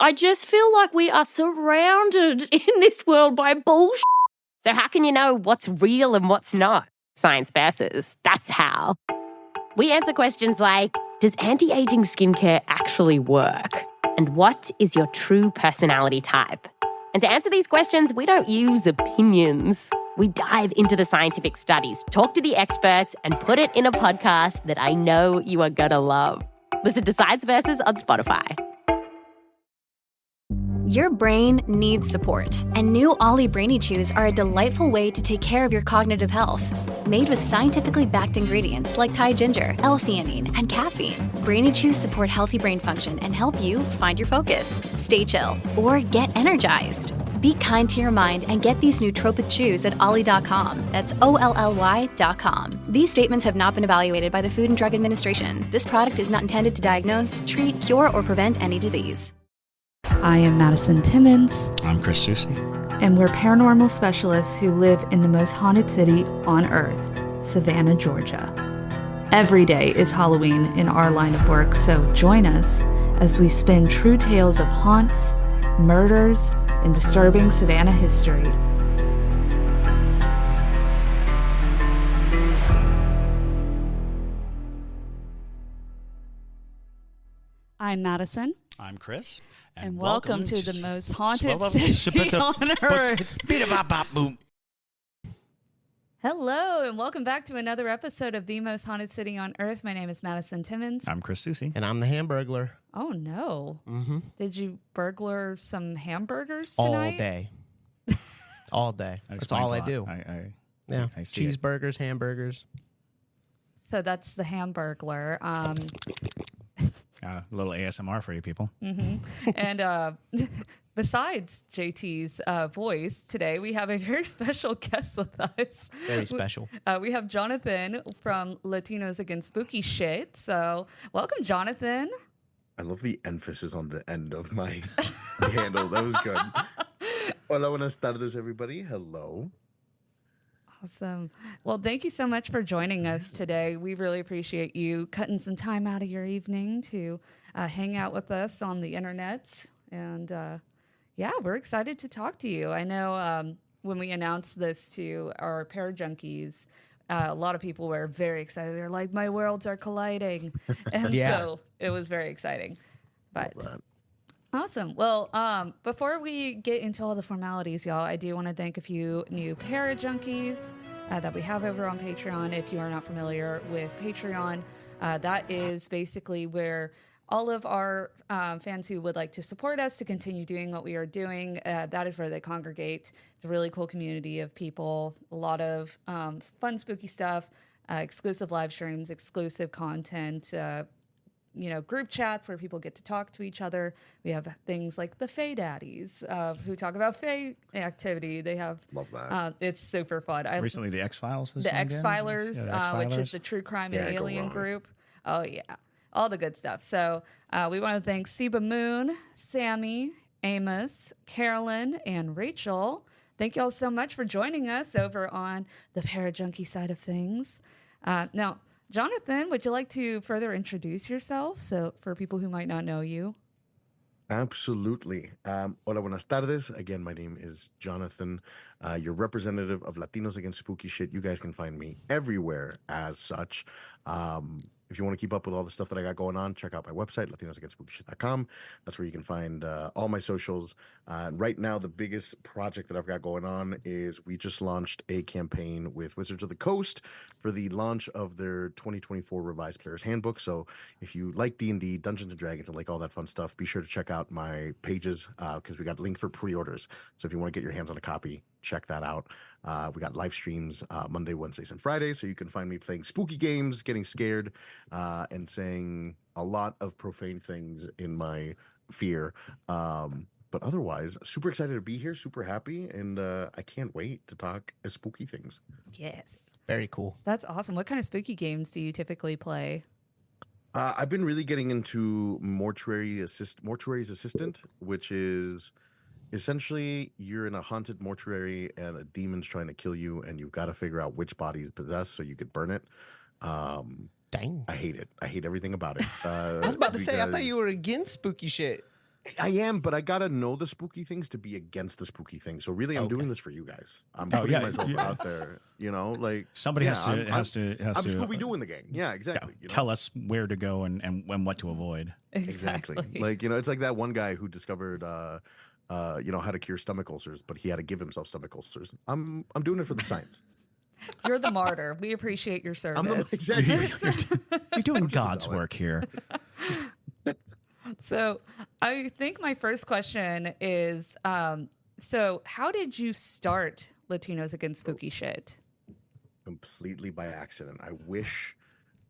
I just feel like we are surrounded in this world by bullshit. So how can you know what's real and what's not? Science versus. That's how. We answer questions like, does anti-aging skincare actually work? And what is your true personality type? And to answer these questions, we don't use opinions. We dive into the scientific studies, talk to the experts, and put it in a podcast that I know you are gonna love. Listen to Science Versus on Spotify. Your brain needs support, and new Ollie Brainy Chews are a delightful way to take care of your cognitive health. Made with scientifically backed ingredients like Thai ginger, L-theanine, and caffeine, Brainy Chews support healthy brain function and help you find your focus, stay chill, or get energized. Be kind to your mind and get these nootropic chews at ollie.com. That's OLLY.com. These statements have not been evaluated by the Food and Drug Administration. This product is not intended to diagnose, treat, cure, or prevent any disease. I am Madison Timmons. I'm Chris Susie. And we're paranormal specialists who live in the most haunted city on earth, Savannah, Georgia. Every day is Halloween in our line of work, so join us as we spin true tales of haunts, murders, and disturbing Savannah history. I'm Madison. I'm Chris. And welcome to the most haunted city on earth. Hello, and welcome back to another episode of The Most Haunted City on Earth. My name is Madison Timmons. I'm Chris Susie. And I'm the Hamburglar. Oh, no. Mm-hmm. Did you burglar some hamburgers tonight? All day. All day. That's explains all a I lot. do. I see it. Cheeseburgers, hamburgers. So that's the Hamburglar. A little ASMR for you people. Mm-hmm. And besides JT's voice today, we have a very special guest with us. Very special. We have Jonathan from Latinos Against Spooky Shit. So welcome, Jonathan. I love the emphasis on the end of my handle. That was good. Hola, buenas tardes, everybody. Hello. Awesome. Well, thank you so much for joining us today. We really appreciate you cutting some time out of your evening to hang out with us on the internet. And yeah, we're excited to talk to you. I know when we announced this to our junkies, a lot of people were very excited. They're like, my worlds are colliding. And so it was very exciting. But awesome. Well, before we get into all the formalities, y'all, I do want to thank a few new junkies that we have over on Patreon. If you are not familiar with Patreon, that is basically where all of our fans who would like to support us to continue doing what we are doing, that is where they congregate. It's a really cool community of people, a lot of fun, spooky stuff, exclusive live streams, exclusive content, group chats where people get to talk to each other. We have things like the Fae Daddies who talk about Fae activity. They have, love that. It's super fun. Recently, the X-Files. The X-Filers, which is the true crime and alien group. Oh, yeah. All the good stuff. So we want to thank Seba Moon, Sammy, Amos, Carolyn, and Rachel. Thank you all so much for joining us over on the Parajunkie side of things. Now, Jonathan, would you like to further introduce yourself so for people who might not know you? Absolutely. Hola, buenas tardes. Again, my name is Jonathan, your representative of Latinos Against Spooky Shit. You guys can find me everywhere as such. If you want to keep up with all the stuff that I got going on, check out my website, latinosagainstspookyshit.com. That's where you can find all my socials. Right now, the biggest project that I've got going on is we just launched a campaign with Wizards of the Coast for the launch of their 2024 Revised Player's Handbook. So if you like D&D, Dungeons & Dragons, and like all that fun stuff, be sure to check out my pages because we got a link for pre-orders. So if you want to get your hands on a copy, check that out. We got live streams Monday, Wednesdays, and Fridays, so you can find me playing spooky games, getting scared, and saying a lot of profane things in my fear. But otherwise, super excited to be here, super happy, and I can't wait to talk spooky things. Yes. Very cool. That's awesome. What kind of spooky games do you typically play? I've been really getting into Mortuary's Assistant, which is essentially you're in a haunted mortuary and a demon's trying to kill you, and you've got to figure out which body is possessed so you could burn it. Dang. I hate it. I hate everything about it. I was about to say, I thought you were against spooky shit. I am, but I gotta know the spooky things to be against the spooky things. So really, I'm doing this for you guys. I'm putting myself out there. Like somebody has I'm to Scooby Doo in the gang. Yeah, exactly. Tell us where to go and what to avoid. Exactly. It's like that one guy who discovered how to cure stomach ulcers, but he had to give himself stomach ulcers. I'm doing it for the science. You're the martyr. We appreciate your service. Exactly. You're doing God's work here. So I think my first question is, so how did you start Latinos Against Spooky Shit? Completely by accident. I wish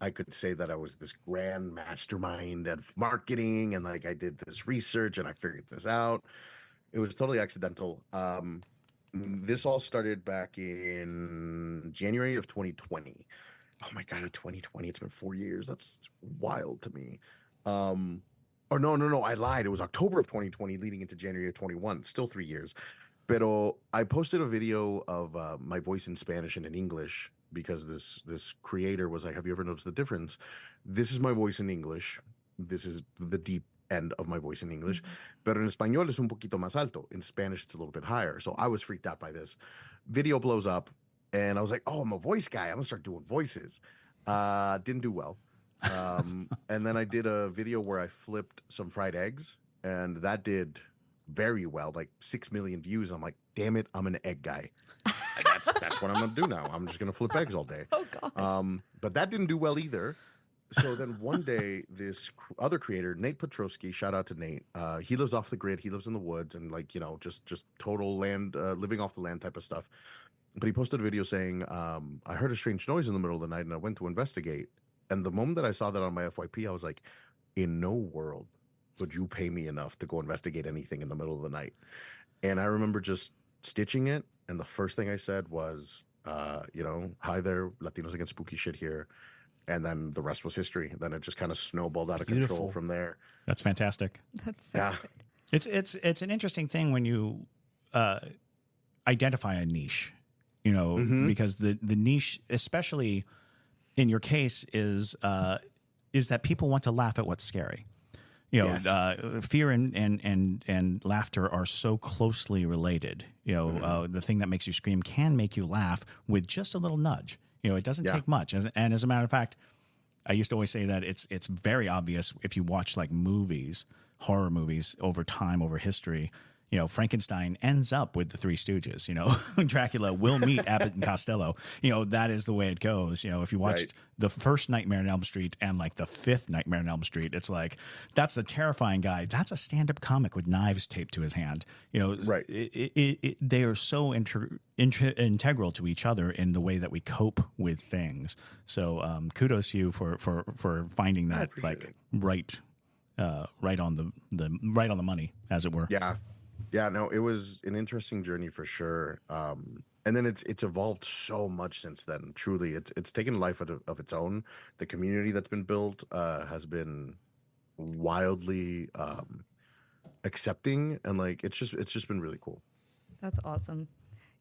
I could say that I was this grand mastermind of marketing and like I did this research and I figured this out. It was totally accidental. This all started back in January of 2020. Oh my God, 2020. It's been 4 years. That's wild to me. Or no, I lied. It was October of 2020 leading into January of 21. Still 3 years. Pero I posted a video of my voice in Spanish and in English because this creator was like, have you ever noticed the difference? This is my voice in English. This is the deep end of my voice in English. Pero en español es un poquito más alto. In Spanish, it's a little bit higher. So I was freaked out by this. Video blows up, and I was like, oh, I'm a voice guy. I'm going to start doing voices. Didn't do well. And then I did a video where I flipped some fried eggs, and that did very well, like 6 million views. I'm like, damn it, I'm an egg guy. That's what I'm going to do now. I'm just going to flip eggs all day. Oh, God. But that didn't do well either. So then one day, this other creator, Nate Petrosky, shout out to Nate. He lives off the grid. He lives in the woods and just total land, living off the land type of stuff. But he posted a video saying, I heard a strange noise in the middle of the night and I went to investigate. And the moment that I saw that on my FYP, I was like, in no world would you pay me enough to go investigate anything in the middle of the night. And I remember just stitching it. And the first thing I said was, hi there, Latinos Against Spooky Shit here. And then the rest was history. Then it just kind of snowballed out of control from there. That's fantastic. That's so good. It's an interesting thing when you identify a niche, because the niche, especially in your case, is that people want to laugh at what's scary. Yes. Fear and laughter are so closely related. The thing that makes you scream can make you laugh with just a little nudge. It doesn't take much. And as a matter of fact, I used to always say that it's very obvious if you watch like movies, horror movies over time, over history. Frankenstein ends up with the Three Stooges. Dracula will meet Abbott and Costello. That is the way it goes. If you watched the first Nightmare on Elm Street and like the fifth Nightmare on Elm Street, it's like that's the terrifying guy. That's a stand-up comic with knives taped to his hand. Right. They are so integral to each other in the way that we cope with things. So kudos to you for finding that right on the money, as it were. Yeah, no, it was an interesting journey for sure. And then it's evolved so much since then. Truly, it's taken a life of its own. The community that's been built has been wildly accepting, and like it's just been really cool. That's awesome.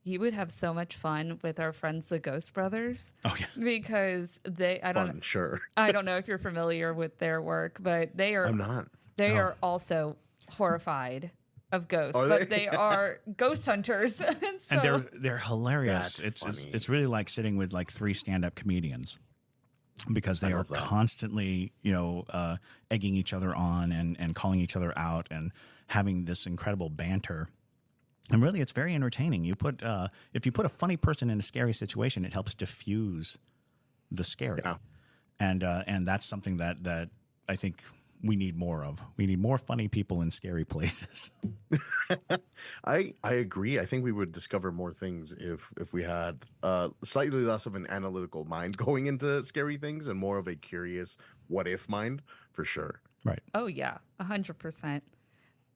You would have so much fun with our friends, the Ghost Brothers. Oh yeah, because I don't know if you're familiar with their work, but they are. I'm not. They are also horrified of ghosts, they are ghost hunters. And they're hilarious. That's It's really like sitting with like three stand-up comedians because they are constantly egging each other on and calling each other out and having this incredible banter. And really, it's very entertaining. If you put a funny person in a scary situation, it helps diffuse the scary. Yeah. And that's something that I think we need more of. We need more funny people in scary places. I agree. I think we would discover more things if we had slightly less of an analytical mind going into scary things and more of a curious what if mind, for sure. Right. Oh yeah, 100%.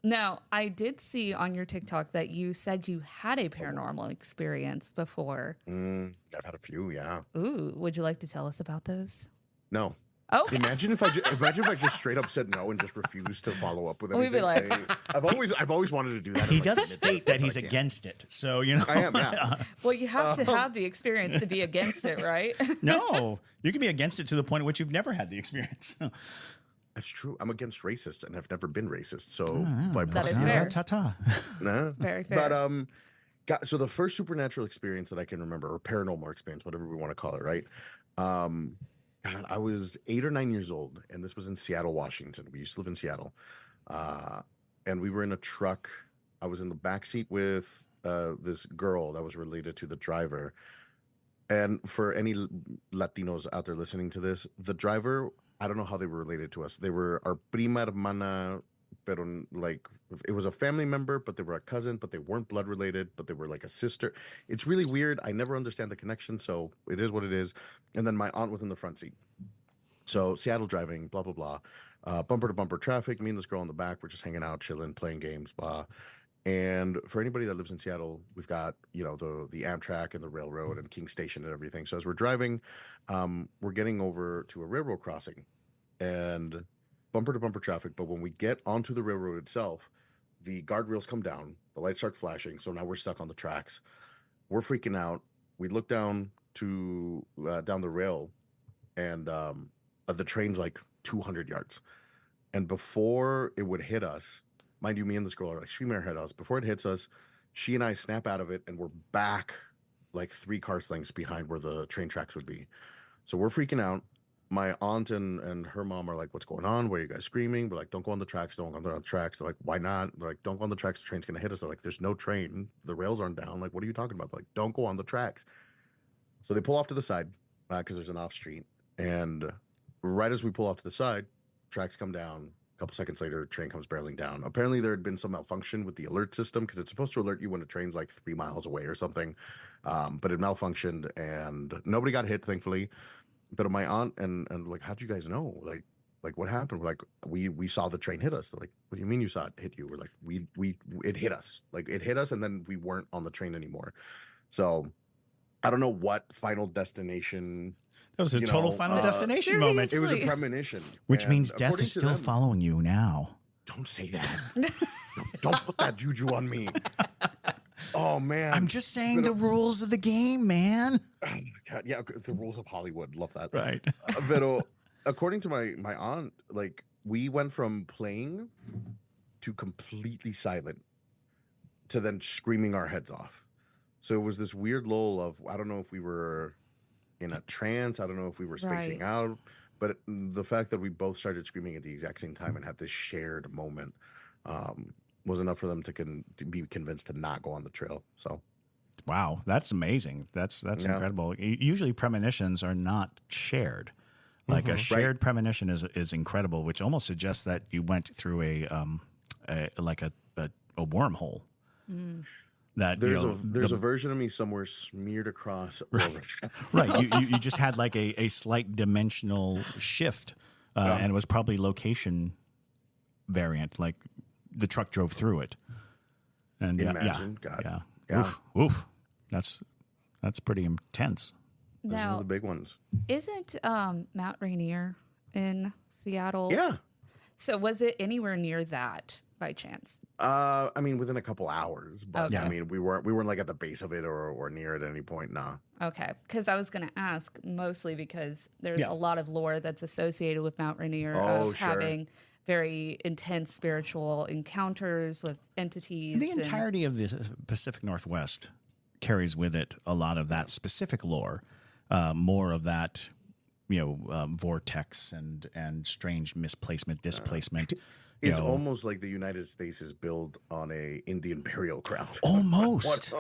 Now, I did see on your TikTok that you said you had a paranormal experience before. I've had a few, yeah. Ooh, would you like to tell us about those? No. Oh, Imagine if I just straight up said no and just refused to follow up with anything. We'd be like, I've always wanted to do that. He does state that he's against it, so I am. Yeah. well, you have to have the experience to be against it, right? No, you can be against it to the point at which you've never had the experience. That's true. I'm against racist, and I've never been racist. So by That is proxy, fair. Ta-ta. nah. Very fair. But so the first supernatural experience that I can remember, or paranormal experience, whatever we want to call it, right? God, I was 8 or 9 years old, and this was in Seattle, Washington. We used to live in Seattle, and we were in a truck. I was in the back seat with this girl that was related to the driver. And for any Latinos out there listening to this, the driver, I don't know how they were related to us. They were our prima hermana, pero like it was a family member, but they were a cousin, but they weren't blood related, but they were like a sister. It's really weird. I never understand the connection, so it is what it is. And then my aunt was in the front seat. So Seattle driving, blah, blah, blah. Bumper to bumper traffic. Me and this girl in the back, we're just hanging out, chilling, playing games, blah. And for anybody that lives in Seattle, we've got, the Amtrak and the railroad and King Station and everything. So as we're driving, we're getting over to a railroad crossing and bumper to bumper traffic. But when we get onto the railroad itself, the guardrails come down, the lights start flashing. So now we're stuck on the tracks. We're freaking out. We look down to down the rail, and the train's like 200 yards. And before it would hit us, mind you, me and this girl are like screaming our head out. Before it hits us, she and I snap out of it, and we're back like 3 car lengths behind where the train tracks would be. So we're freaking out. My aunt and her mom are like, "What's going on? Why are you guys screaming?" We're like, "Don't go on the tracks. Don't go on the tracks." They're like, "Why not?" They're like, "Don't go on the tracks. The train's going to hit us." They're like, "There's no train. The rails aren't down." Like, what are you talking about? They're like, "Don't go on the tracks." So they pull off to the side because there's an off street. And right as we pull off to the side, tracks come down. A couple seconds later, train comes barreling down. Apparently, there had been some malfunction with the alert system because it's supposed to alert you when a train's like 3 miles away or something. But it malfunctioned, and nobody got hit, thankfully. But my aunt and like, how'd you guys know? Like what happened? We're like, we saw the train hit us. They're like, what do you mean you saw it hit you? We're like, it hit us. Like it hit us, and then we weren't on the train anymore. So I don't know what final destination. That was a total Final Destination moment. It was a premonition. Which And means death according is to still them- following you now. Don't say that. Don't put that juju on me. Oh, man. I'm just saying the rules of the game, man. Oh, my God. Yeah, the rules of Hollywood. Love that. Right. But according to my aunt, like, we went from playing to completely silent to then screaming our heads off. So it was this weird lull of, I don't know if we were in a trance. I don't know if we were spacing out. But the fact that we both started screaming at the exact same time and had this shared moment was enough for them to be convinced to not go on the trail. So, wow, that's amazing. That's incredible. Usually premonitions are not shared. Like a shared premonition is incredible, which almost suggests that you went through a wormhole. Mm. That there's a version of me somewhere smeared across. Right. You just had like a slight dimensional shift, and it was probably location variant. Like the truck drove through it. And Imagine, yeah. Yeah. Oof. That's pretty intense. Those Now, are the big ones. isn't Mount Rainier in Seattle? Yeah. So was it anywhere near that by chance? I mean, within a couple hours, but Okay. I mean, we weren't like at the base of it or near it at any point. Nah. Okay, because I was going to ask mostly because there's a lot of lore that's associated with Mount Rainier Oh, of sure. having very intense spiritual encounters with entities. The entirety of the Pacific Northwest carries with it a lot of that specific lore, more of that, vortex and strange misplacement, displacement. It's almost like the United States is built on a Indian burial ground. Almost.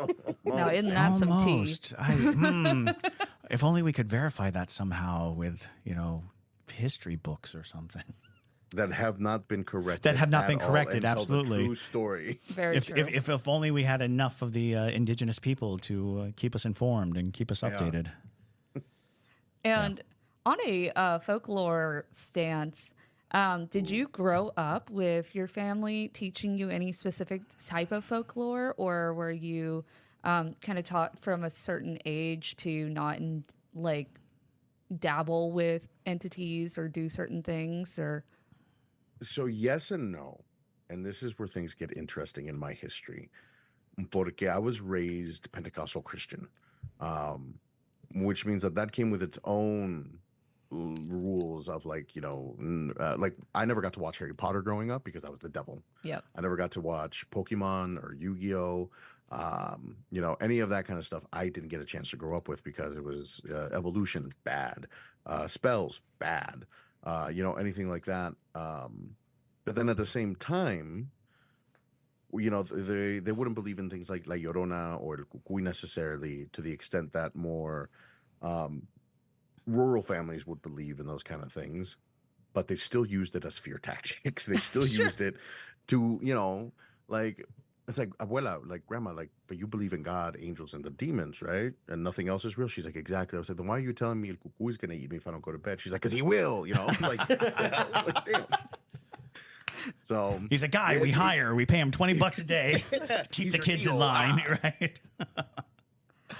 Now, isn't that some tea? Almost. If only we could verify that somehow with, history books or something. That have not been corrected. That have not been at all corrected, and tell the absolutely. true story. Very true. If only we had enough of the indigenous people to keep us informed and keep us updated. And on a folklore stance, did you grow up with your family teaching you any specific type of folklore, or were you kind of taught from a certain age to not dabble with entities or do certain things? Or So yes and no. And this is where things get interesting in my history. Porque I was raised Pentecostal Christian, which means that came with its own rules of like, like I never got to watch Harry Potter growing up because I was the devil. Yep. I never got to watch Pokemon or Yu-Gi-Oh. Any of that kind of stuff I didn't get a chance to grow up with because it was evolution bad, spells bad, anything like that. But then at the same time, they wouldn't believe in things like La Llorona or El Cucuy necessarily to the extent that more rural families would believe in those kind of things, but they still used it as fear tactics. They still used it to, like, it's like, abuela, like grandma, like, but you believe in God, angels, and the demons, right? And nothing else is real. She's like, exactly. I was like, then why are you telling me El Cucuy is going to eat me if I don't go to bed? She's like, because he will, like, like, damn. So he's a guy we hire. We pay him $20 a day to keep the kids in line, right?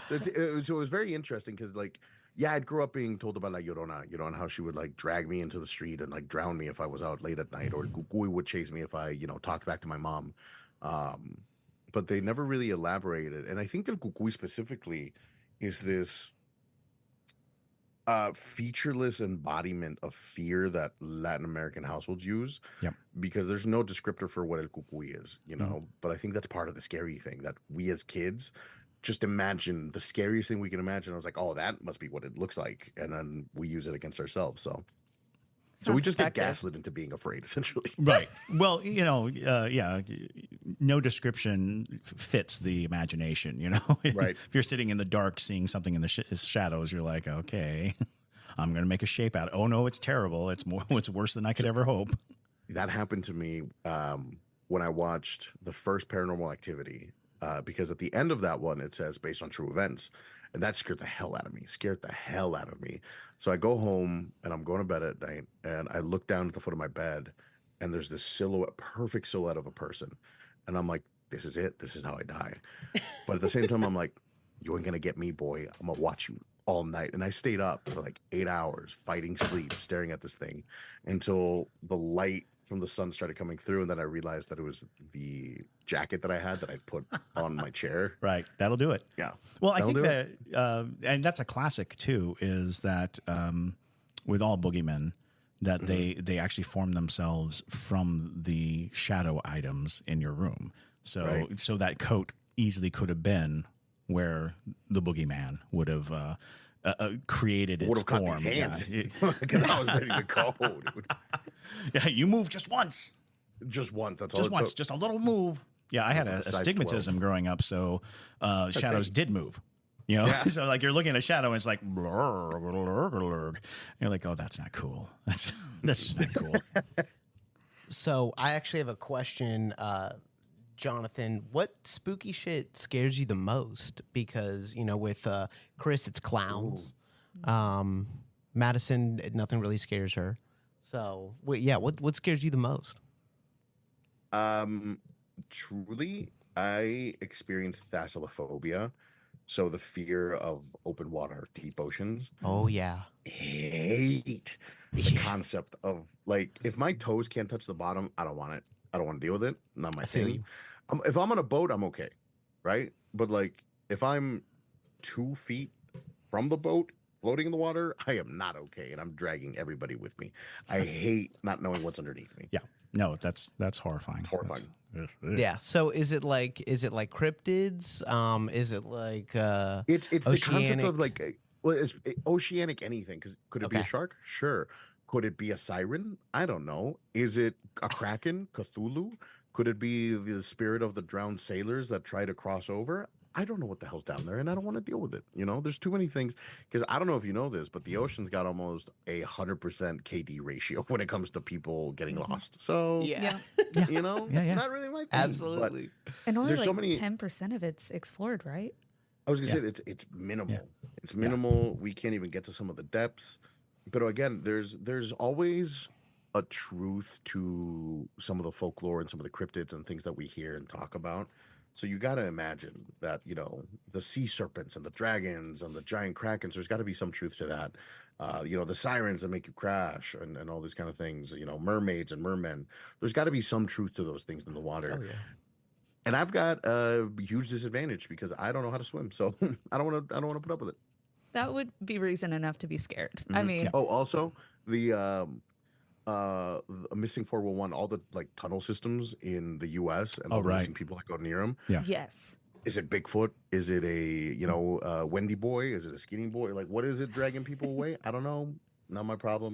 So it was very interesting because, like, yeah, I'd grow up being told about La Llorona, and how she would like drag me into the street and like drown me if I was out late at night, or Cucuy would chase me if I, talked back to my mom. But they never really elaborated. And I think El Cucuy specifically is this featureless embodiment of fear that Latin American households use. Yep. Because there's no descriptor for what El Cucuy is, But I think that's part of the scary thing that we as kids just imagine the scariest thing we can imagine. I was like, oh, that must be what it looks like. And then we use it against ourselves. So we just get gaslit into being afraid, essentially. Right. Well, no description fits the imagination, Right. If you're sitting in the dark seeing something in the shadows, you're like, okay, I'm going to make a shape out of it. Oh, no, it's terrible. It's worse than I could ever hope. That happened to me when I watched the first Paranormal Activity. Because at the end of that one, it says based on true events. And that scared the hell out of me. So I go home and I'm going to bed at night and I look down at the foot of my bed and there's this perfect silhouette of a person. And I'm like, this is it. This is how I die. But at the same time, I'm like, you ain't going to get me, boy. I'm going to watch you all night. And I stayed up for like 8 hours fighting sleep, staring at this thing until the light from the sun started coming through, and then I realized that it was the jacket that I had that I put on my chair. Right. That'll do it. Yeah. Well, I think that, and that's a classic too, is that with all boogeymen, that they actually form themselves from the shadow items in your room. So so that coat easily could have been where the boogeyman would have created its form. Would have caught these hands because I was ready to go. Yeah, you move just once. Just once. That's just all. Once. Just a little move. Yeah, I had a astigmatism growing up, so shadows did move. So like you're looking at a shadow and it's like, and you're like, oh, that's not cool. That's just not cool. So I actually have a question, Jonathan. What spooky shit scares you the most? Because with Chris, it's clowns. Madison, nothing really scares her. So what scares you the most? Truly, I experienced thalassophobia. So the fear of open water, deep oceans. Oh, yeah. Hate the concept of, like, if my toes can't touch the bottom, I don't want it. I don't want to deal with it. Not my thing. If I'm on a boat, I'm okay, right? But, like, if I'm 2 feet from the boat, floating in the water, I am not okay, and I'm dragging everybody with me. I hate not knowing what's underneath me. Yeah. No, that's horrifying. It's horrifying. Yeah. So is it like cryptids? Is it like it's the concept of like it's oceanic anything? Because could it be a shark? Sure. Could it be a siren? I don't know. Is it a kraken? Cthulhu? Could it be the spirit of the drowned sailors that try to cross over? I don't know what the hell's down there, and I don't want to deal with it. There's too many things. Because I don't know if you know this, but the ocean's got almost 100% KD ratio when it comes to people getting lost. So not really my thing. Absolutely. And only there's like so many 10% of it's explored, right? I was gonna say it's minimal. Yeah. It's minimal. We can't even get to some of the depths. But again, there's always a truth to some of the folklore and some of the cryptids and things that we hear and talk about. So you got to imagine that, the sea serpents and the dragons and the giant krakens, there's got to be some truth to that. The sirens that make you crash and all these kind of things, mermaids and mermen. There's got to be some truth to those things in the water. Oh, yeah. And I've got a huge disadvantage because I don't know how to swim. So I don't want to put up with it. that would be reason enough to be scared. I mean, Oh, also the missing 411, all the like tunnel systems in the U.S. and all the missing people that go near them. Yeah. yes. Is it Bigfoot? Is it a Wendy boy? Is it a skinny boy? Like, what is it dragging people away? I don't know. Not my problem.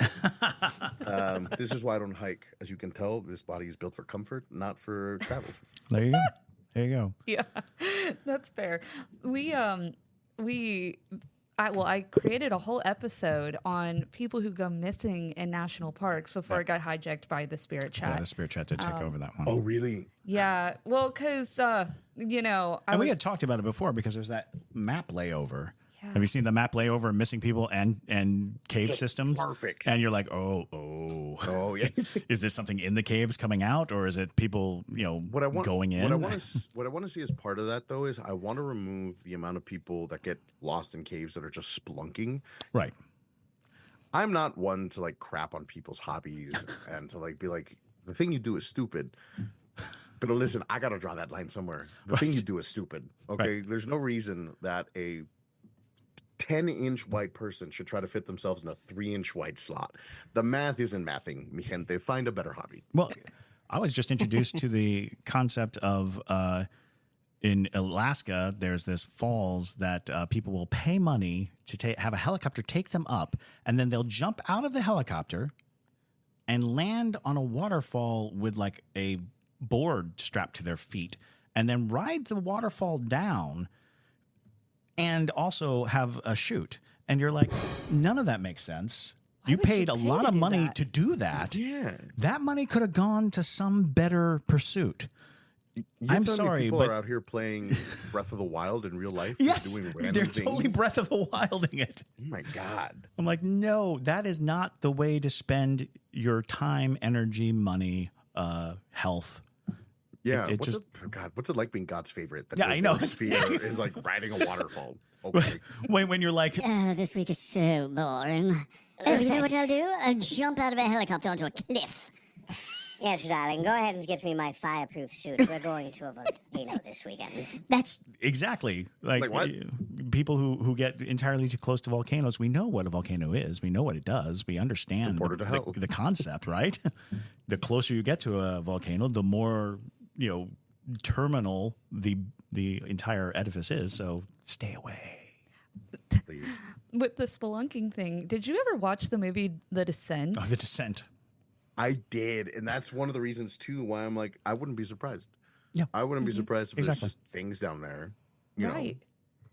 This is why I don't hike. As you can tell, this body is built for comfort, not for travel. There you go. There you go. Yeah, that's fair. I created a whole episode on people who go missing in national parks before it got hijacked by the Spirit Chat. Yeah, the Spirit Chat did take over that one. Oh, really? Yeah, well, because And we had talked about it before because there's that map layover. Have you seen the map layover of missing people and cave systems? Perfect. And you're like, oh, yeah. is there something in the caves coming out, or is it people, going in? What I want to see as part of that, though, is I want to remove the amount of people that get lost in caves that are just splunking. Right. I'm not one to like crap on people's hobbies and to like be like, the thing you do is stupid. But listen, I gotta draw that line somewhere. The thing you do is stupid. Okay, there's no reason that a 10-inch wide person should try to fit themselves in a 3-inch wide slot. The math isn't mathing, mi gente. Find a better hobby. Well, I was just introduced to the concept of in Alaska, there's this falls that people will pay money to have a helicopter take them up, and then they'll jump out of the helicopter and land on a waterfall with like a board strapped to their feet, and then ride the waterfall down and also have a chute. And you're like, none of that makes sense. You paid a lot of money to do that. Yeah. That money could have gone to some better pursuit. I'm sorry, people but are out here playing Breath of the Wild in real life. yes, doing random they're things. totally Breath of the Wilding it. Oh my God. I'm like, no, that is not the way to spend your time, energy, money, health. Yeah. What's it like being God's favorite? That Yeah, I know. Fear is like riding a waterfall. Okay. when you're like, This week is so boring. Oh, you know what I'll do? I'll jump out of a helicopter onto a cliff. Yes, darling. Go ahead and get me my fireproof suit. We're going to a volcano this weekend. That's exactly like what? People who get entirely too close to volcanoes. We know what a volcano is. We know what it does. We understand the concept, right? The closer you get to a volcano, the more terminal the entire edifice is. So stay away. Please. With the spelunking thing, did you ever watch the movie The Descent? Oh, The Descent. I did, and that's one of the reasons too why I'm like, I wouldn't be surprised. Yeah, I wouldn't be surprised if Exactly. there's just things down there. You Right.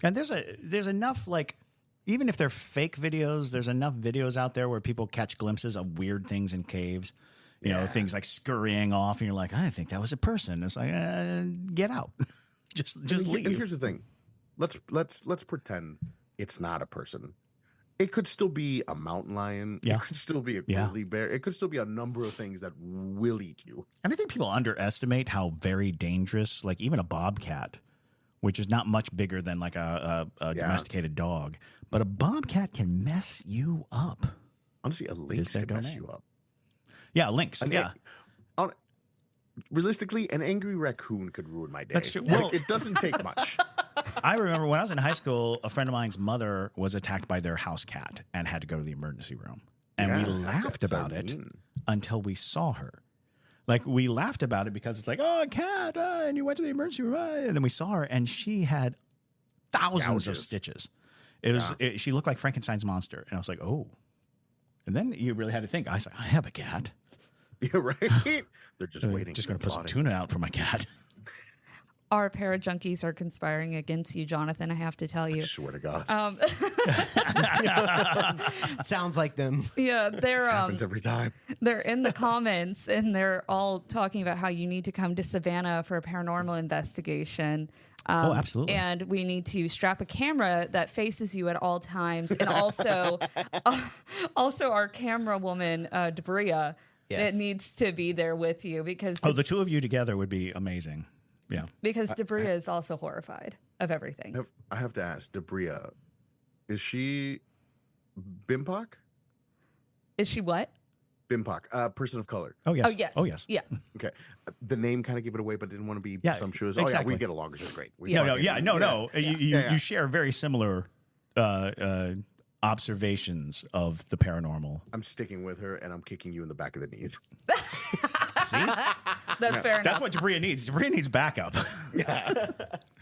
know. And there's enough, like, even if they're fake videos, there's enough videos out there where people catch glimpses of weird things in caves. You know, things like scurrying off, and you're like, I think that was a person. It's like, get out, just leave. And here's the thing, let's pretend it's not a person. It could still be a mountain lion. Yeah. It could still be a grizzly bear. It could still be a number of things that will eat you. And I think people underestimate how very dangerous, like even a bobcat, which is not much bigger than like a domesticated dog, but a bobcat can mess you up. Honestly, a lynx can mess you up. Yeah, a lynx. Realistically, an angry raccoon could ruin my day. That's true. Like, Well- it doesn't take much. I remember when I was in high school, a friend of mine's mother was attacked by their house cat and had to go to the emergency room. And we laughed about it until we saw her. Like, we laughed about it because it's like, oh, a cat, and you went to the emergency room. And then we saw her, and she had thousands of stitches. She looked like Frankenstein's monster. And I was like, oh. And then you really had to think. I was like, I have a cat. Yeah, right? They're just waiting. Just going to put some tuna out for my cat. Our parajunkies are conspiring against you, Jonathan, I have to tell you. I swear to God. Sounds like them. Yeah, they're happens every time. they're in the comments and they're all talking about how you need to come to Savannah for a paranormal investigation. Oh, absolutely. And we need to strap a camera that faces you at all times, and also our camera woman, Debria, it needs to be there with you because The two of you together would be amazing. Yeah. because Debria is also horrified of everything. I have to ask, Debria, is she BIMPOC? Is she what? BIMPOC, person of color. Oh, yes. Oh, yes. Oh, yes. Yeah. Okay. The name kind of gave it away, but didn't want to be Yeah, presumptuous. exactly. Oh, yeah, we get along. It's just great. No. You share very similar observations of the paranormal. I'm sticking with her, and I'm kicking you in the back of the knees. See, That's fair enough. that's what Jabria needs. Jabria needs backup. Yeah,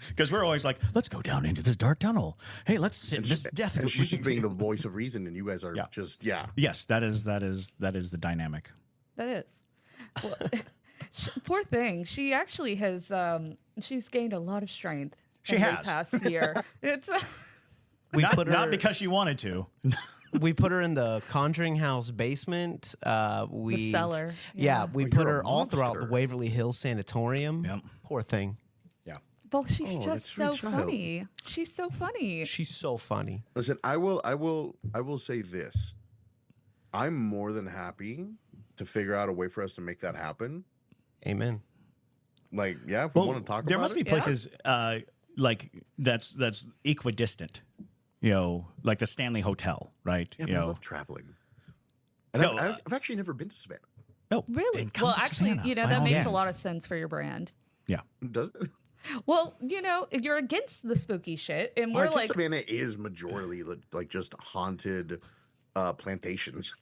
because we're always like, let's go down into this dark tunnel. Hey, let's sit in this death. And she's just being the voice of reason, and you guys are just Yes, that is the dynamic. That is. Well, poor thing. She actually has. She's gained a lot of strength. She in the has. past year. It's. We Not, put her, not because she wanted to. we put her in the Conjuring House basement. The cellar. Yeah, we Oh, put you're her a all throughout the monster. Waverly Hills Sanatorium. Yep. Poor thing. Yeah. Well, she's Oh, just that's so sweet child. funny. She's so funny. She's so funny. Listen, I will say this. I'm more than happy to figure out a way for us to make that happen. Amen. Like, yeah, if we want to talk there about must it. be places like that's equidistant. You know, like the Stanley Hotel, right? Yeah, you but I know, love traveling. And No, I've actually never been to Savannah. oh, Really? then come Well, to actually, Savannah, by that all makes a means. lot of sense for your brand. Yeah. Does it? Well, if you're against the spooky shit, and Well, I we're guess like, Savannah is majorly like just haunted plantations.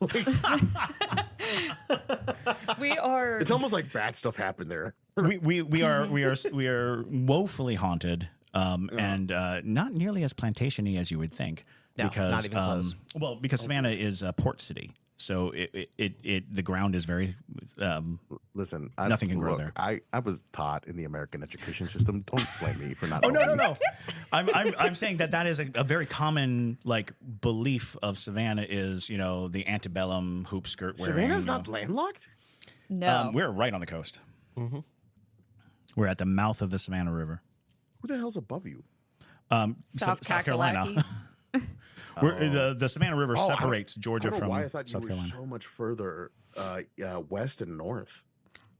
we are. It's almost like bad stuff happened there. we are woefully haunted, and not nearly as plantation-y as you would think. No, because not even close. Well, because Savannah is a port city, so the ground is very Listen, Nothing can grow there. I was taught in the American education system. Don't blame me for not. Oh knowing. no! I'm saying that is a very common like belief of Savannah is the antebellum hoop skirt wearing. Savannah's not landlocked. No. We're right on the coast. Mm-hmm. We're at the mouth of the Savannah River. Who the hell's above you? South Carolina. We're, the Savannah River Oh, I don't- separates Georgia I don't know from why I thought South you were Carolina. so much further west and north.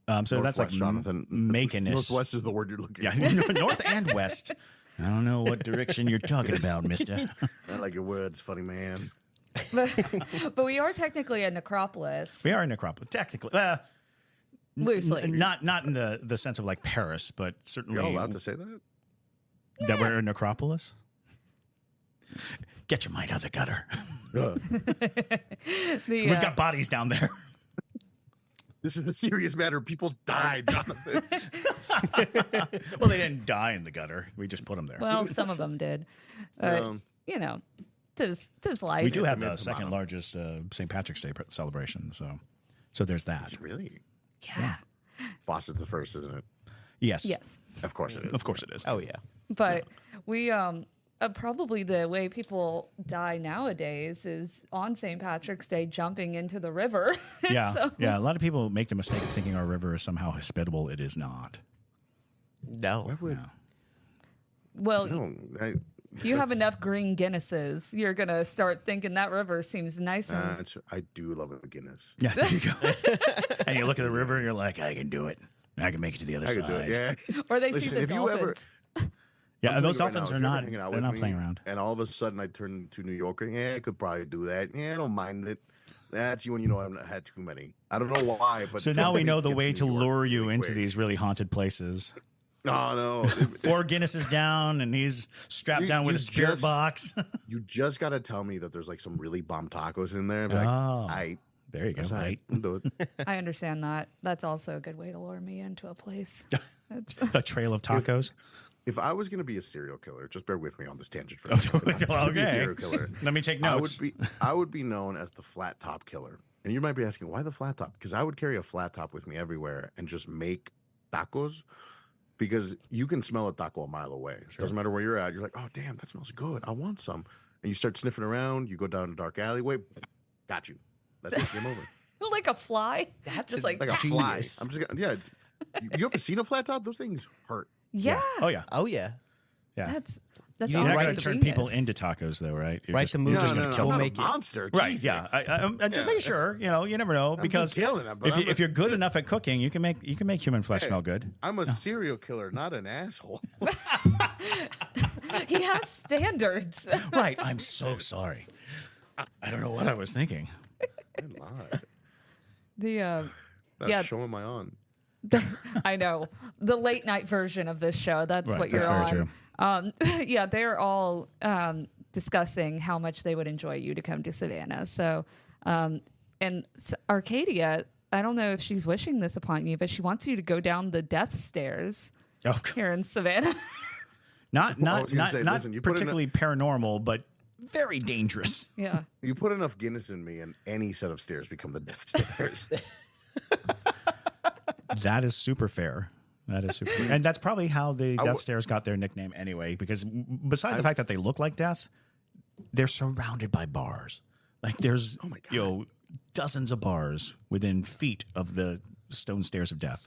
So that's like Northwest, Jonathan. Maconus. Northwest is the word you're looking Yeah, for. north and west. I don't know what direction you're talking about, mister. I like your words, funny man. but we are technically a necropolis, We are in Necropolis, technically. loosely. Not in the sense of like Paris, but certainly You're allowed to say that? that we're a necropolis. Get your mind out of the gutter. We've got bodies down there. This is a serious matter. People died, Jonathan. Well, they didn't die in the gutter. We just put them there. Well, some of them did. Tis life. We do have the second largest St. Patrick's Day celebration, so there's that. Is it really? Yeah. Boston's the first, isn't it? Yes. Yes. Of course it is. Of course it is. Oh yeah. But we probably the way people die nowadays is on St. Patrick's Day jumping into the river. Yeah. So- Yeah. A lot of people make the mistake of thinking our river is somehow hospitable. It is not. No. Why would? Well, No, if you have enough green Guinnesses, you're gonna start thinking that river seems nice. And I do love a Guinness. Yeah. There you go. And you look at the river and you're like, I can do it. I can make it to the other I side. could do it. Yeah. or they Listen, see the if you ever- dolphins. Yeah. I'm And those telling you dolphins right are now, if you're not. ever hanging out They're with not me playing around. And all of a sudden, I turn to New Yorker. Yeah, I could probably do that. Yeah, I don't mind it. That's you when you know I've had too many. I don't know why, but So now we know the gets way to to New York lure you really into quick. these really haunted places. No. 4 Guinnesses down, and he's strapped down with you a spirit just- box. You just got to tell me that there's like some really bomb tacos in there. Be like, Oh. There you go. that's all right. I'll do it. I understand that. That's also a good way to lure me into a place. That's, A trail of tacos. If I was going to be a serial killer, just bear with me on this tangent for a second. If I was gonna be a Okay. serial killer. Let me take I notes. would be known as the flat top killer. And you might be asking, why the flat top? Because I would carry a flat top with me everywhere and just make tacos. Because you can smell a taco a mile away. Doesn't matter where you're at. You're like, oh damn, that smells good. I want some. And you start sniffing around. You go down a dark alleyway. Got you. That's it. Game over. like a fly. Just like Like a fly. Genius. I'm just gonna, yeah. You ever seen a flat top? Those things hurt. yeah. Oh yeah. Oh yeah. Yeah. That's You You're need not to going write to the turn people into tacos, though, right? You're Write just, the you're movie. just No, going no, to kill we'll them. make I'm it. a monster. Right? Jesus. Yeah. I'm just making sure. You never know because killing it, but I'm if you're good enough at cooking, you can make human flesh smell good. I'm a serial killer, not an asshole. he has standards. Right. I'm so sorry. I don't know what I was thinking. I lied. The That's Yeah. show am I on? I know the late night version of this show. That's Right, what you're that's very on. Yeah, they're all discussing how much they would enjoy you to come to Savannah. So, Arcadia, I don't know if she's wishing this upon you, but she wants you to go down the death stairs here in Savannah. Not listen, you put particularly paranormal, but very dangerous. Yeah. You put enough Guinness in me, and any set of stairs become the death stairs. That is super fair. That is super fair. And that's probably how the death stairs got their nickname anyway, because besides the fact that they look like death, they're surrounded by bars. Like there's dozens of bars within feet of the stone stairs of death.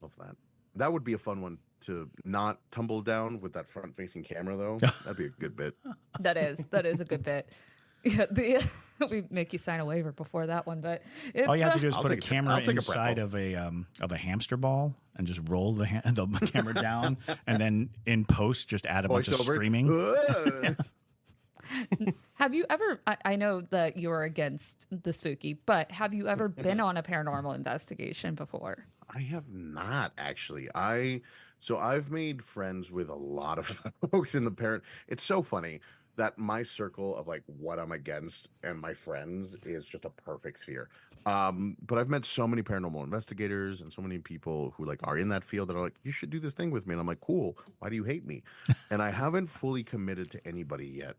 Love that. That would be a fun one to not tumble down with that front-facing camera, though. That'd be a good bit. That is a good bit. Yeah, we make you sign a waiver before that one, but it's, all you have to do is I'll put a take camera a inside pretzel. of a hamster ball and just roll the camera down, and then in post just add a bunch of screaming. Have you ever? I know that you're against the spooky, but have you ever been on a paranormal investigation before? I have not actually. I've made friends with a lot of folks in the parent. It's so funny that my circle of like what I'm against and my friends is just a perfect sphere. But I've met so many paranormal investigators and so many people who like are in that field that are like, you should do this thing with me. And I'm like, cool. Why do you hate me? And I haven't fully committed to anybody yet,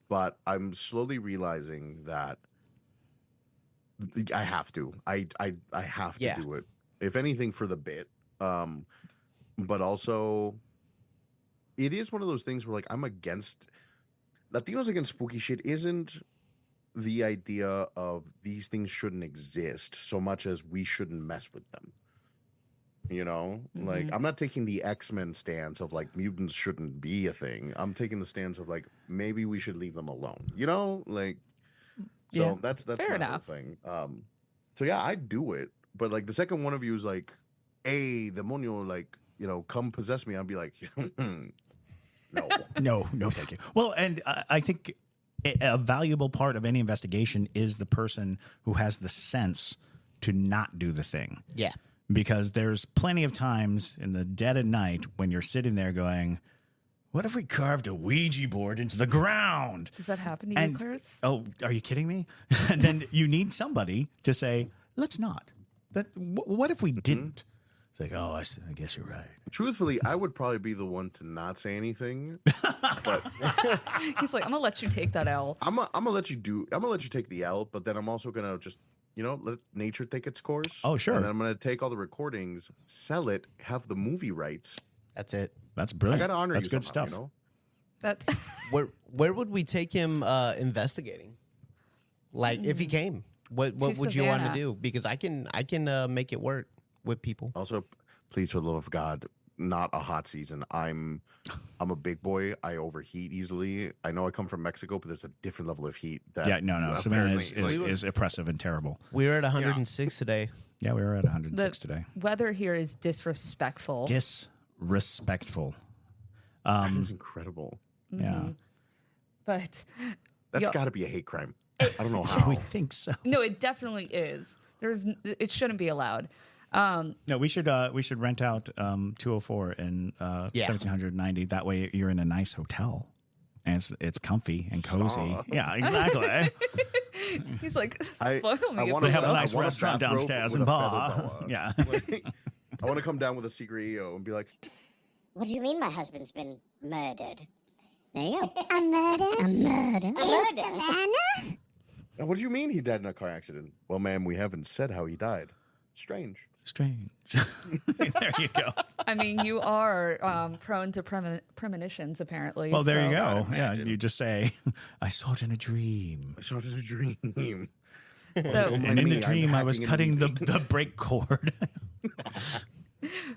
but I'm slowly realizing that I have to. I have to do it. If anything, for the bit. But also, it is one of those things where like I'm against Latinos against spooky shit isn't the idea of these things shouldn't exist so much as we shouldn't mess with them. You know, like I'm not taking the X-Men stance of like mutants shouldn't be a thing. I'm taking the stance of like maybe we should leave them alone. You know, like so that's Fair my enough. whole thing. So yeah, I do it, but like the second one of you is like, "Hey, demonio, like come possess me." I'd be like, No. No, thank you. Well, and I think a valuable part of any investigation is the person who has the sense to not do the thing. Yeah. Because there's plenty of times in the dead of night when you're sitting there going, what if we carved a Ouija board into the ground? Does that happen to you, Chris? Oh, are you kidding me? And then you need somebody to say, let's not. What if we didn't? It's like, oh, I guess you're right. Truthfully, I would probably be the one to not say anything. But He's like, I'm gonna let you take that L. I'm gonna let you take the L, but then I'm also gonna just let nature take its course. Oh, sure. And then I'm gonna take all the recordings, sell it, have the movie rights. That's it. That's brilliant. I gotta honor That's you good somehow, stuff. That Where would we take him investigating? Like if he came, what would you want to Savannah. do? Because I can make it work with people. Also, please, for the love of God, not a hot season. I'm a big boy. I overheat easily. I know I come from Mexico, but there's a different level of heat. That No. Savannah apparently, is oppressive and terrible. We were at 106 today. Yeah, we were at 106 today. weather here is disrespectful. Disrespectful. that is incredible. Yeah. But That's Yo- got to be a hate crime. I don't know how. We think so. no, it definitely is. It shouldn't be allowed. No, we should rent out 204 and 1790. That way you're in a nice hotel. And it's comfy and cozy. Stop. Yeah, exactly. He's like, I spoil me. wanna- They have a I nice want a restaurant bathrobe downstairs with and a feather bar. boa. Yeah. I want to come down with a secret EO and be like, What do you mean my husband's been murdered? There you go. A murder? A murder? A murder? Savannah? what do you mean he died in a car accident? Well, ma'am, we haven't said how he died. Strange. Strange. There you go. I mean, you are prone to premonitions, apparently. Well, there you so- go. I'd Yeah, imagine. you just say, I saw it in a dream. I saw it in a dream. So, And in the me, I'm dream, I was hacking into cutting the brake cord.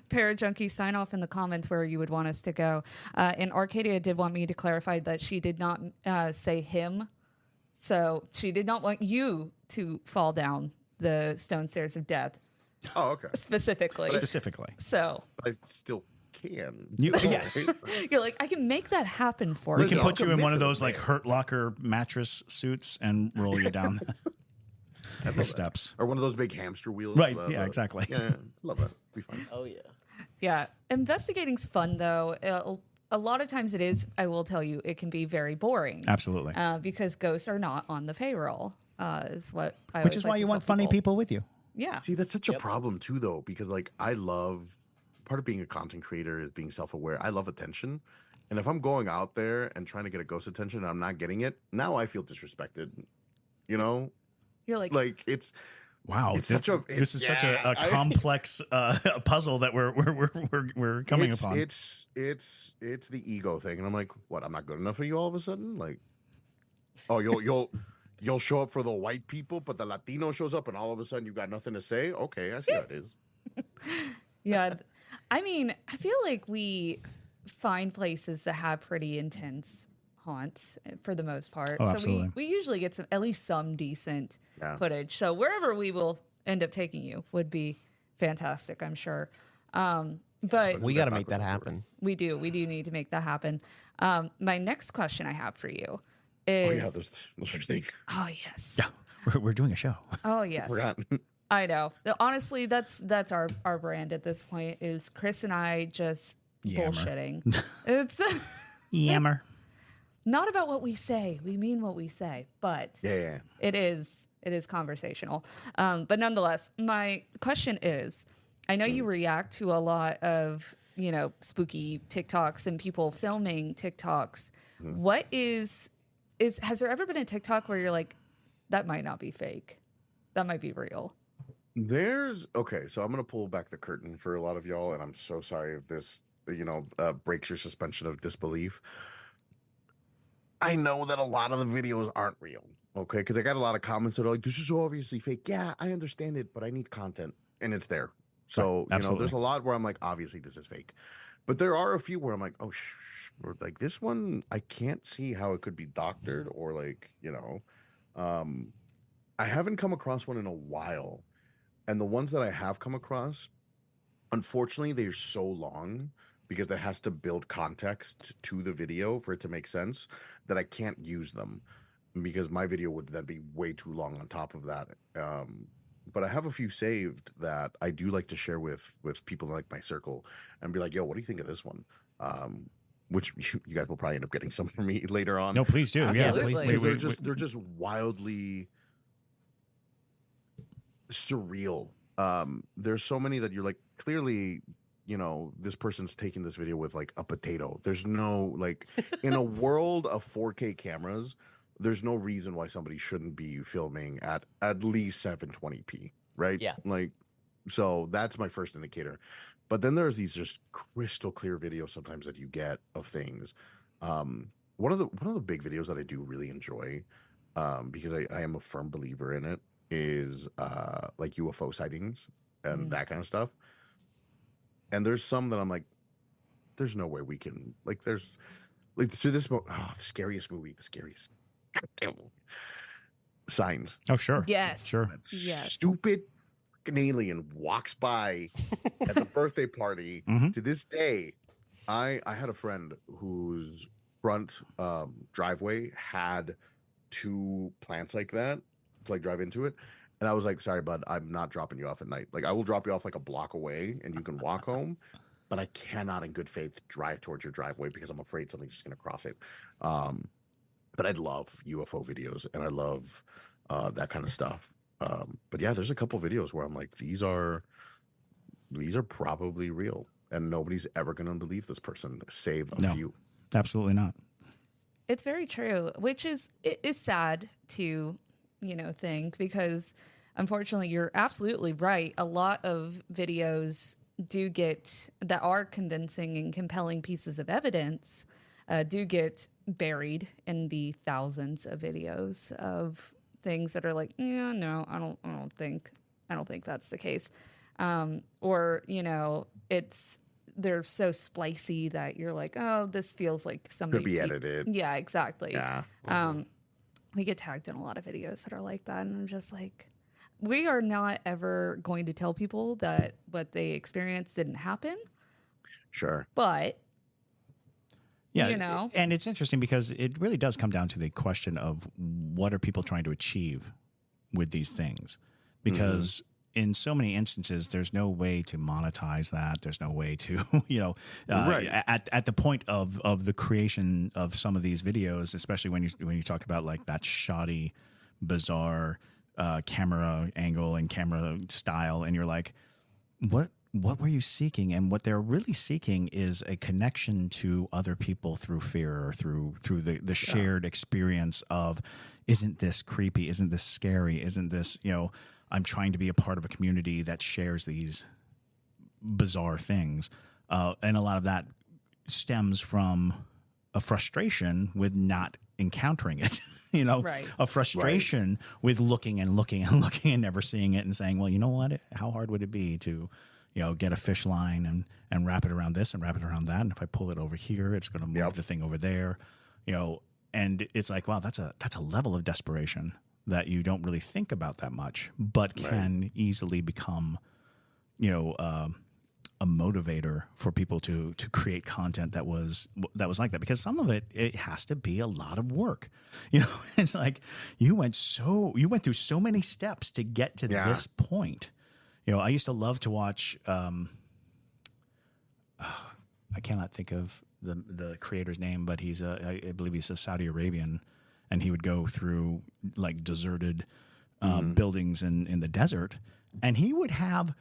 Parajunkie, sign off in the comments where you would want us to go. And Arcadia did want me to clarify that she did not say him. So she did not want you to fall down the stone stairs of death Oh, okay. specifically. Specifically. So But I still can. Yes. you're like, I can make that happen for We you. can I'll put you in commit one of to those the like thing. Hurt Locker mattress suits and roll you down the steps. Or one of those big hamster wheels. Right, yeah, exactly. Yeah, love that. Be fun. Oh yeah. Yeah. Investigating's fun, though. a lot of times it is, I will tell you, it can be very boring. Absolutely. Because ghosts are not on the payroll, is what I Which always is like why to you tell want funny people with you. Yeah. See, that's such a problem too, though, because like I love part of being a content creator is being self-aware. I love attention. And if I'm going out there and trying to get a ghost attention and I'm not getting it, now I feel disrespected. You know? You're like it's Wow, it's such a this is such a complex puzzle that we're coming upon. It's the ego thing, and I'm like, what? I'm not good enough for you all of a sudden? Like, oh, you'll show up for the white people, but the Latino shows up, and all of a sudden you got nothing to say. Okay, I see how it is. yeah. I mean, I feel like we find places that have pretty intense haunts for the most part. Oh, so absolutely. we usually get at least some decent footage. So wherever we will end up taking you would be fantastic, I'm sure. But We got to make that happen. we do need to make that happen. My next question I have for you Oh is, yeah, those are things. oh yes, Yeah, we're doing a show. oh yes, Forgot. I know. Honestly, that's our brand at this point. Is Chris and I just Yammer. bullshitting? It's Yammer. not about what we say. We mean what we say, but Yeah. it is conversational. But nonetheless, my question is: I know you react to a lot of spooky TikToks and people filming TikToks. What is has there ever been a TikTok where you're like, that might not be fake, that might be real? Okay, so I'm gonna pull back the curtain for a lot of y'all, and I'm so sorry if this breaks your suspension of disbelief. I know that a lot of the videos aren't real, okay? Because I got a lot of comments that are like, "This is obviously fake." Yeah, I understand it, but I need content, and it's there. So absolutely. there's a lot where I'm like, obviously this is fake, but there are a few where I'm like, oh, or like this one, I can't see how it could be doctored or like I haven't come across one in a while, and the ones that I have come across, unfortunately, they're so long because that has to build context to the video for it to make sense that I can't use them because my video would then be way too long on top of that. But I have a few saved that I do like to share with people like my circle and be like, yo, what do you think of this one? Which you guys will probably end up getting some from me later on. No, please do. Yeah, Absolutely. please do. They're just wildly surreal. There's so many that you're like, clearly, this person's taking this video with like a potato. There's no like in a world of 4K cameras, there's no reason why somebody shouldn't be filming at least 720p, right? Yeah. Like, so that's my first indicator. But then there's these just crystal clear videos sometimes that you get of things. One of the big videos that I do really enjoy, because I am a firm believer in it, is like UFO sightings and that kind of stuff. And there's some that I'm like, there's no way we can, like, there's like to this the scariest movie, Signs. Oh, sure. Yes. Sure. That Yes. stupid fucking alien walks by at the birthday party. To this day, I had a friend whose front driveway had two plants like that to like drive into it. And I was like, sorry, bud, I'm not dropping you off at night. Like, I will drop you off like a block away and you can walk home, but I cannot in good faith drive towards your driveway because I'm afraid something's just going to cross it. But I love UFO videos and I love that kind of stuff. But yeah, there's a couple videos where I'm like, these are probably real and nobody's ever going to believe this person, save a few. Absolutely not. It's very true, which is sad to think, because unfortunately you're absolutely right. A lot of videos that are convincing and compelling pieces of evidence do get buried in the thousands of videos of things that are like, yeah, no, I don't think that's the case. Or they're so splicey that you're like, oh, this feels like somebody Could be edited. Yeah, exactly. Yeah. We get tagged in a lot of videos that are like that, and I'm just like, we are not ever going to tell people that what they experienced didn't happen. Sure. But yeah, and it's interesting because it really does come down to the question of what are people trying to achieve with these things, because in so many instances, there's no way to monetize that. There's no way to, Right. at the point of the creation of some of these videos, especially when you talk about like that shoddy, bizarre camera angle and camera style, and you're like, what were you seeking? And what they're really seeking is a connection to other people through fear or through the shared experience of, isn't this creepy? Isn't this scary? Isn't this, I'm trying to be a part of a community that shares these bizarre things. And a lot of that stems from a frustration with not encountering it, Right. a frustration with looking and looking and looking and never seeing it and saying, well, you know what? How hard would it be to, get a fish line and wrap it around this and wrap it around that. And if I pull it over here, it's going to move the thing over there, and it's like, wow, that's a level of desperation that you don't really think about that much, but can easily become, a motivator for people to create content that was like that, because some of it has to be a lot of work. It's like you went through so many steps to get to this point. I used to love to watch. I cannot think of the creator's name, but I believe he's a Saudi Arabian, and he would go through like deserted buildings in the desert, and he would have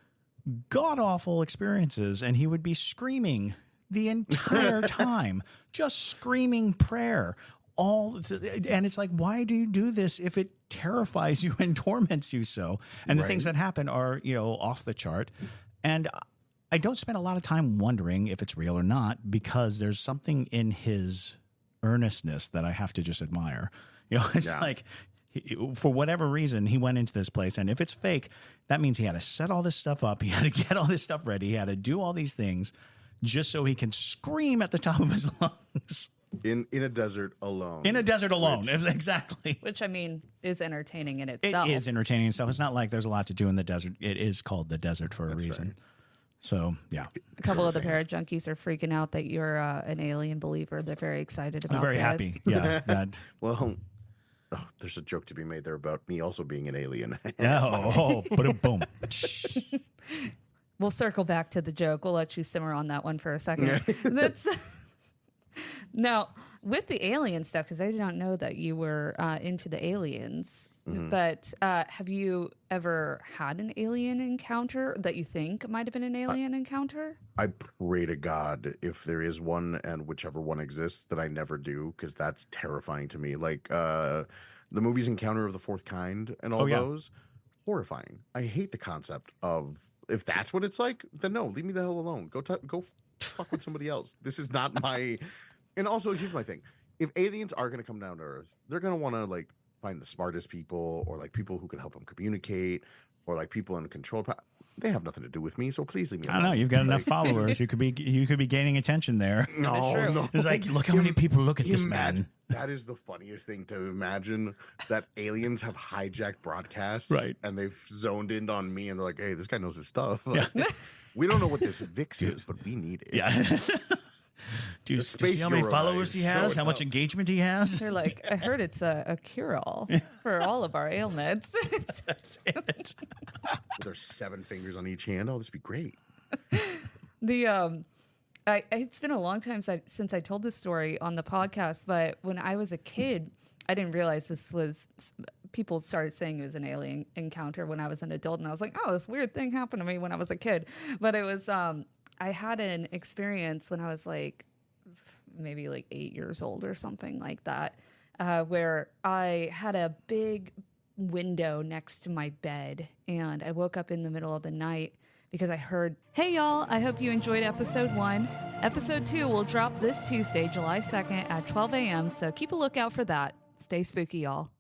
god awful experiences, and he would be screaming the entire time, just screaming prayer. And it's like, why do you do this if it terrifies you and torments you so? And the things that happen are, off the chart. And I don't spend a lot of time wondering if it's real or not, because there's something in his earnestness that I have to just admire. It's like, for whatever reason, he went into this place, and if it's fake, that means he had to set all this stuff up. He had to get all this stuff ready. He had to do all these things just so he can scream at the top of his lungs. In a desert alone. In a desert alone, exactly. Which, I mean, is entertaining in itself. It is entertaining itself. It's not like there's a lot to do in the desert. It is called the desert for a reason. Right. So, yeah. A couple of the para-junkies are freaking out that you're an alien believer. They're very excited about I'm very this. happy. Yeah. Well, there's a joke to be made there about me also being an alien. Boom. We'll circle back to the joke. We'll let you simmer on that one for a second. That's... Now, with the alien stuff, because I didn't know that you were into the aliens, but have you ever had an alien encounter that you think might have been an alien encounter? I pray to God, if there is one, and whichever one exists, that I never do, because that's terrifying to me. Like the movies Encounter of the Fourth Kind and all those, horrifying. I hate the concept of, if that's what it's like, then no, leave me the hell alone. Go fuck with somebody else. This is not my... And also, here's my thing. If aliens are going to come down to Earth, they're going to want to, like, find the smartest people, or, like, people who can help them communicate, or, like, people in control. They have nothing to do with me, so please leave me alone. I don't know. You've got enough followers. You could be gaining attention there. No. It's like, look how many people look at this man. That is the funniest thing to imagine, that aliens have hijacked broadcasts, right? And they've zoned in on me, and they're like, "Hey, this guy knows his stuff." Like, we don't know what this VIX is, but we need it. Yeah. Do you see how many followers he has? How much engagement he has? They're like, I heard it's a cure-all for all of our ailments. That's it. There's 7 fingers on each hand. Oh, this would be great. It's been a long time since I told this story on the podcast, but when I was a kid, I didn't realize this was... People started saying it was an alien encounter when I was an adult, and I was like, oh, this weird thing happened to me when I was a kid. But it was... I had an experience when I was like maybe like 8 years old or something like that, where I had a big window next to my bed, and I woke up in the middle of the night because I heard, hey y'all, I hope you enjoyed episode 1. Episode 2 will drop this Tuesday, July 2nd at 12 a.m. So keep a lookout for that. Stay spooky, y'all.